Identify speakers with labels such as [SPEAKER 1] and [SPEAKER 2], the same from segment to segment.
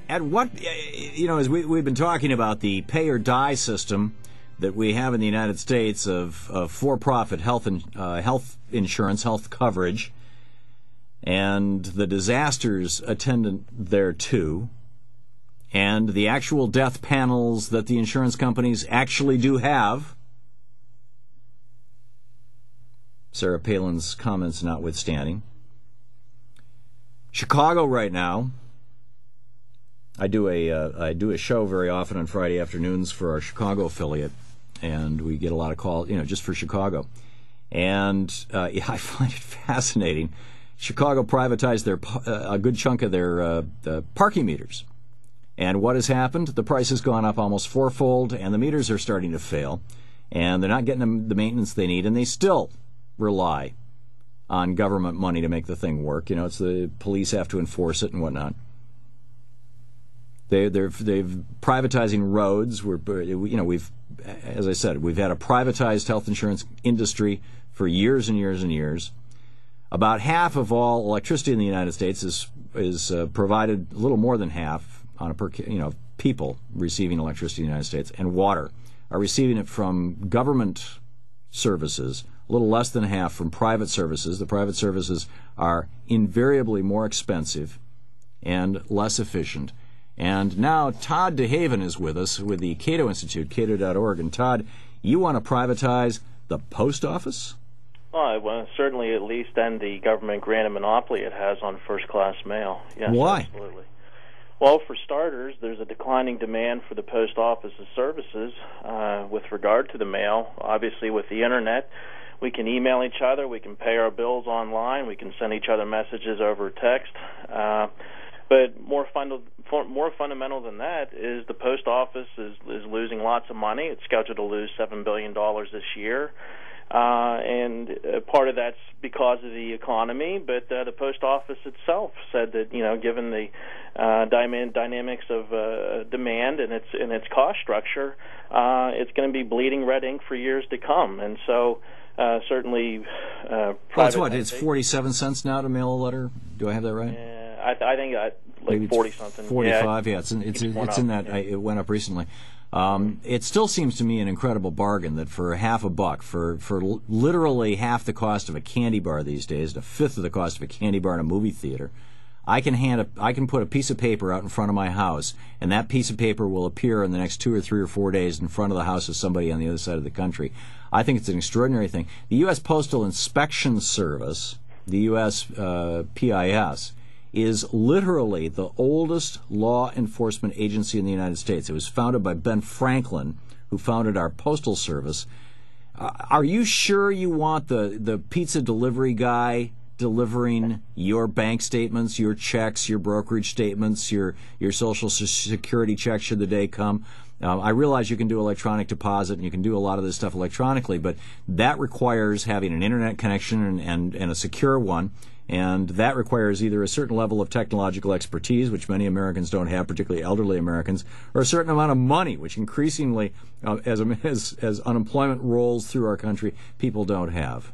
[SPEAKER 1] At what, as we've been talking about the pay or die system that we have in the United States of for-profit health insurance, health coverage, and the disasters attendant thereto, and the actual death panels that the insurance companies actually do have, Sarah Palin's comments notwithstanding. Chicago right now, I do a show very often on Friday afternoons for our Chicago affiliate, and we get a lot of calls, just for Chicago. And I find it fascinating. Chicago privatized a good chunk of their parking meters. And what has happened? The price has gone up almost fourfold, and the meters are starting to fail, and they're not getting the maintenance they need, and they still rely on government money to make the thing work. It's the police have to enforce it and whatnot. They've privatizing roads. As I said, we've had a privatized health insurance industry for years and years and years. About half of all electricity in the United States is provided, a little more than half on people receiving electricity in the United States, and water are receiving it from government services. A little less than half from private services. The private services are invariably more expensive and less efficient. And now Todd DeHaven is with us with the Cato Institute, cato.org. And Todd, you want to privatize the post office?
[SPEAKER 2] Well, I want to certainly at least end the government-granted monopoly it has on first-class mail. Yes,
[SPEAKER 1] why?
[SPEAKER 2] Absolutely. Well, for starters, there's a declining demand for the post office's services with regard to the mail. Obviously, with the Internet, we can email each other, we can pay our bills online, we can send each other messages over text. But more fundamental than that is the post office is losing lots of money. It's scheduled to lose $7 billion this year. And part of that's because of the economy, but the post office itself said that, given the dynamics of demand and its cost structure, it's going to be bleeding red ink for years to come. And so certainly
[SPEAKER 1] well, it's what? It's 47 cents now to mail a letter? Do I have that right?
[SPEAKER 2] I think like 40 something.
[SPEAKER 1] 45, yeah. It's in that. It went up recently. It still seems to me an incredible bargain that for half a buck, for literally half the cost of a candy bar these days, a fifth of the cost of a candy bar in a movie theater, I can put a piece of paper out in front of my house, and that piece of paper will appear in the next 2 or 3 or 4 days in front of the house of somebody on the other side of the country. I think it's an extraordinary thing. The U.S. Postal Inspection Service, the USPS, is literally the oldest law enforcement agency in the United States. It was founded by Ben Franklin, who founded our postal service. Are you sure you want the pizza delivery guy delivering your bank statements, your checks, your brokerage statements, your Social Security checks should the day come? I realize you can do electronic deposit and you can do a lot of this stuff electronically, but that requires having an internet connection and a secure one. And that requires either a certain level of technological expertise, which many Americans don't have, particularly elderly Americans, or a certain amount of money, which increasingly, as unemployment rolls through our country, people don't have.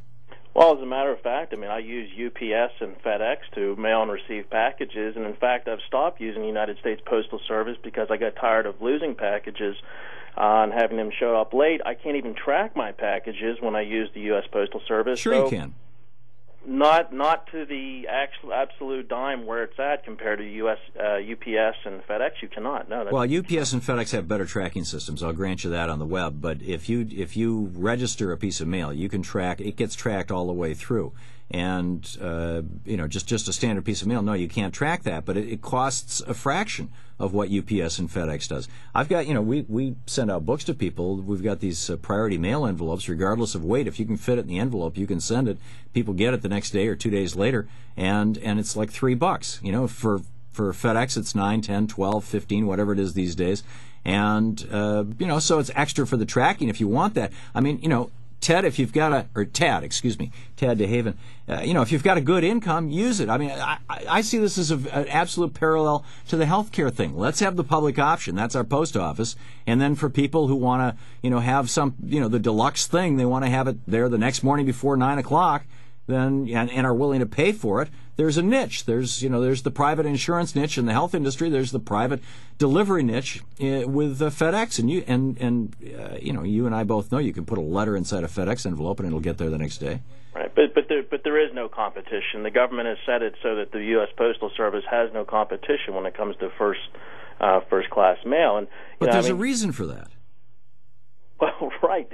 [SPEAKER 2] Well, as a matter of fact, I use UPS and FedEx to mail and receive packages, and in fact, I've stopped using the United States Postal Service because I got tired of losing packages and having them show up late. I can't even track my packages when I use the U.S. Postal Service.
[SPEAKER 1] Sure, you can.
[SPEAKER 2] Not to the absolute dime where it's at compared to UPS and FedEx. You cannot. No.
[SPEAKER 1] Well, UPS and FedEx have better tracking systems. I'll grant you that on the web. But if you register a piece of mail, you can track. It gets tracked all the way through. And just a standard piece of mail, no, you can't track that. But it costs a fraction of what UPS and FedEx does. I've got, we send out books to people. We've got these priority mail envelopes, regardless of weight. If you can fit it in the envelope, you can send it. People get it the next day or 2 days later, and it's like $3. For FedEx, it's 9, 10, 12, 15, whatever it is these days. And so it's extra for the tracking if you want that. Ted, if you've got Tad DeHaven, if you've got a good income, use it. I see this as an absolute parallel to the healthcare thing. Let's have the public option. That's our post office. And then for people who want to, have some, the deluxe thing, they want to have it there the next morning before 9 o'clock. then and are willing to pay for it, there's a niche. There's the private insurance niche in the health industry. There's the private delivery niche with FedEx, and you and I both know you can put a letter inside a FedEx envelope and it'll get there the next day.
[SPEAKER 2] Right, but there is no competition. The government has set it so that the U.S. Postal Service has no competition when it comes to first class mail. And
[SPEAKER 1] but there's a reason for that.
[SPEAKER 2] Well, right,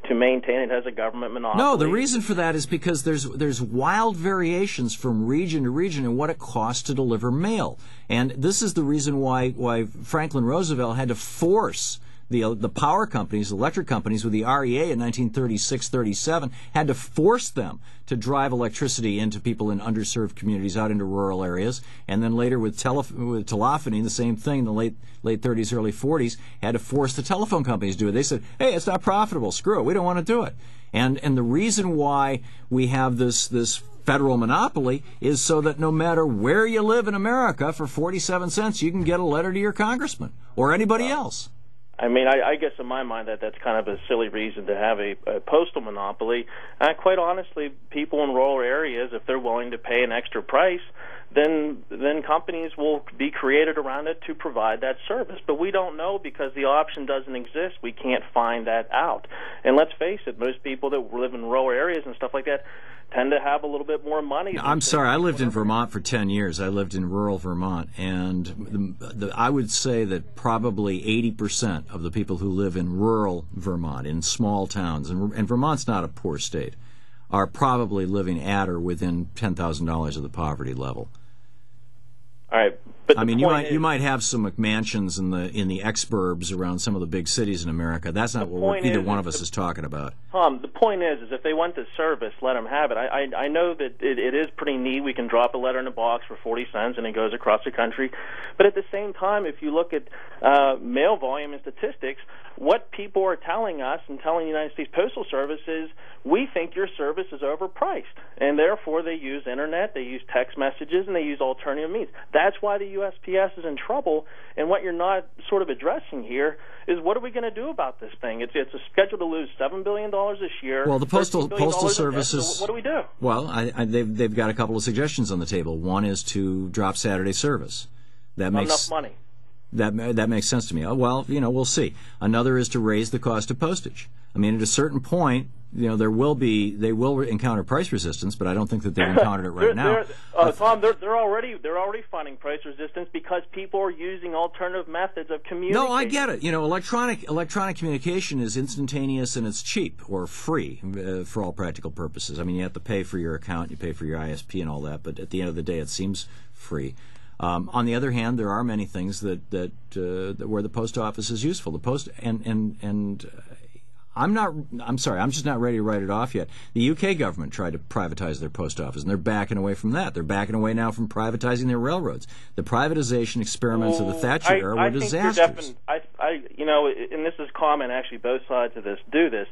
[SPEAKER 2] to maintain it as a government monopoly.
[SPEAKER 1] No, the reason for that is because there's wild variations from region to region in what it costs to deliver mail. And this is the reason why Franklin Roosevelt had to force the power companies, electric companies, with the REA in 1936-37, had to force them to drive electricity into people in underserved communities out into rural areas. And then later with telephony, the same thing in the late 30s, early 40s, had to force the telephone companies to do it. They said, hey, it's not profitable. Screw it. We don't want to do it. And the reason why we have this federal monopoly is so that no matter where you live in America, for 47 cents, you can get a letter to your congressman or anybody else.
[SPEAKER 2] I mean, I guess in my mind that's kind of a silly reason to have a postal monopoly. Quite honestly, people in rural areas, if they're willing to pay an extra price, then companies will be created around it to provide that service. But we don't know because the option doesn't exist. We can't find that out. And let's face it, most people that live in rural areas and stuff like that tend to have a little bit more money.
[SPEAKER 1] I'm sorry, I lived in Vermont for 10 years. I lived in rural Vermont, and I would say that probably 80% of the people who live in rural Vermont, in small towns, and Vermont's not a poor state, are probably living at or within $10,000 of the poverty level.
[SPEAKER 2] All right, but
[SPEAKER 1] I mean, you might have some McMansions in the exurbs around some of the big cities in America. That's not what either one of us is talking about.
[SPEAKER 2] Tom, the point is if they want the service, let them have it. I know that it is pretty neat. We can drop a letter in a box for 40 cents and it goes across the country. But at the same time, if you look at mail volume and statistics, what people are telling us and telling the United States Postal Service is, we think your service is overpriced, and therefore they use internet, they use text messages, and they use alternative means. That's why the USPS is in trouble, and what you're not sort of addressing here is, what are we going to do about this thing? It's scheduled to lose $7 billion this year.
[SPEAKER 1] Well, the Postal Service is...
[SPEAKER 2] So what do we do?
[SPEAKER 1] Well, they've got a couple of suggestions on the table. One is to drop Saturday service. That makes
[SPEAKER 2] enough money.
[SPEAKER 1] That makes sense to me. Well, we'll see. Another is to raise the cost of postage. I mean, at a certain point, they will encounter price resistance, but I don't think that they've encountered it right now.
[SPEAKER 2] Thom, they're already finding price resistance because people are using alternative methods of communication.
[SPEAKER 1] No, I get it. Electronic communication is instantaneous and it's cheap or free for all practical purposes. I mean, you have to pay for your account, you pay for your ISP and all that, but at the end of the day, it seems free. On the other hand, there are many things that where the post office is useful. The post and I'm sorry, I'm just not ready to write it off yet. The UK government tried to privatize their post office, and they're backing away from that. They're backing away now from privatizing their railroads. The privatization experiments of the Thatcher era were disastrous.
[SPEAKER 2] And this is common, actually, both sides of this do this.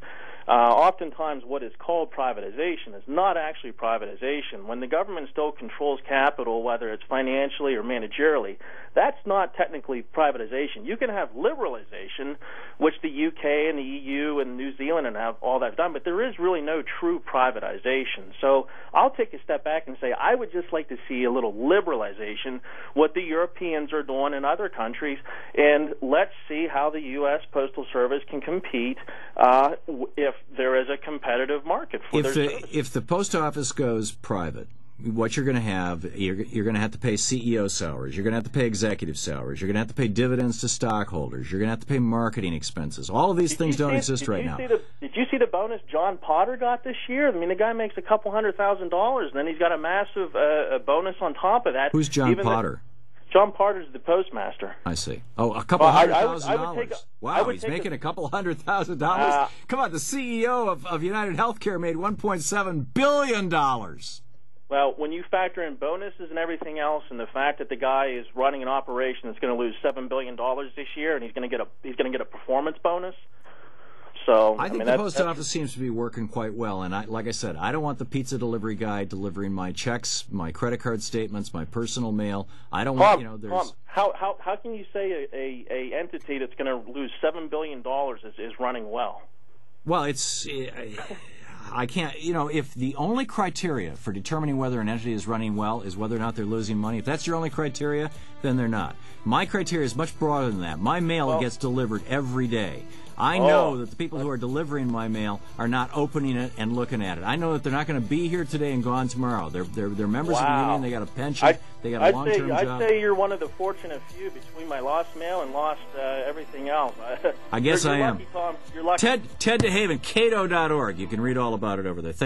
[SPEAKER 2] Oftentimes what is called privatization is not actually privatization. When the government still controls capital, whether it's financially or managerially, that's not technically privatization. You can have liberalization, which the UK and the EU and New Zealand and all that have done, but there is really no true privatization. So I'll take a step back and say I would just like to see a little liberalization, what the Europeans are doing in other countries, and let's see how the U.S. Postal Service can compete if there is a competitive market for their services.
[SPEAKER 1] If the post office goes private, what you're going to have, you're going to have to pay CEO salaries, you're going to have to pay executive salaries, you're going to have to pay dividends to stockholders, you're going to have to pay marketing expenses. All of these things don't exist right now.
[SPEAKER 2] Did you see the bonus John Potter got this year? I mean, the guy makes a couple $100,000, and then he's got a massive bonus on top of that.
[SPEAKER 1] Who's John Potter?
[SPEAKER 2] John Potter's the postmaster.
[SPEAKER 1] I see. Oh, a couple $100,000. Wow, he's making a couple $100,000. Come on, the CEO of United Healthcare made $1.7 billion.
[SPEAKER 2] Well, when you factor in bonuses and everything else, and the fact that the guy is running an operation that's going to lose $7 billion this year, and he's going to get a performance bonus. So
[SPEAKER 1] I think the post office seems to be working quite well, and like I said, I don't want the pizza delivery guy delivering my checks, my credit card statements, my personal mail. I don't want
[SPEAKER 2] Thom, how can you say a entity that's going to lose $7 billion is running well?
[SPEAKER 1] Well, it's I can't, you know, if the only criteria for determining whether an entity is running well is whether or not they're losing money, if that's your only criteria, then they're not. My criteria is much broader than that. My mail gets delivered every day. I know that the people who are delivering my mail are not opening it and looking at it. I know that they're not going to be here today and gone tomorrow. They're members of the union. They got a pension. They got a long-term job.
[SPEAKER 2] I'd say you're one of the fortunate few between my lost mail and lost everything else.
[SPEAKER 1] I guess I am.
[SPEAKER 2] Lucky, Thom. You're lucky.
[SPEAKER 1] Ted DeHaven, Cato.org. You can read all about it over there. Thank you.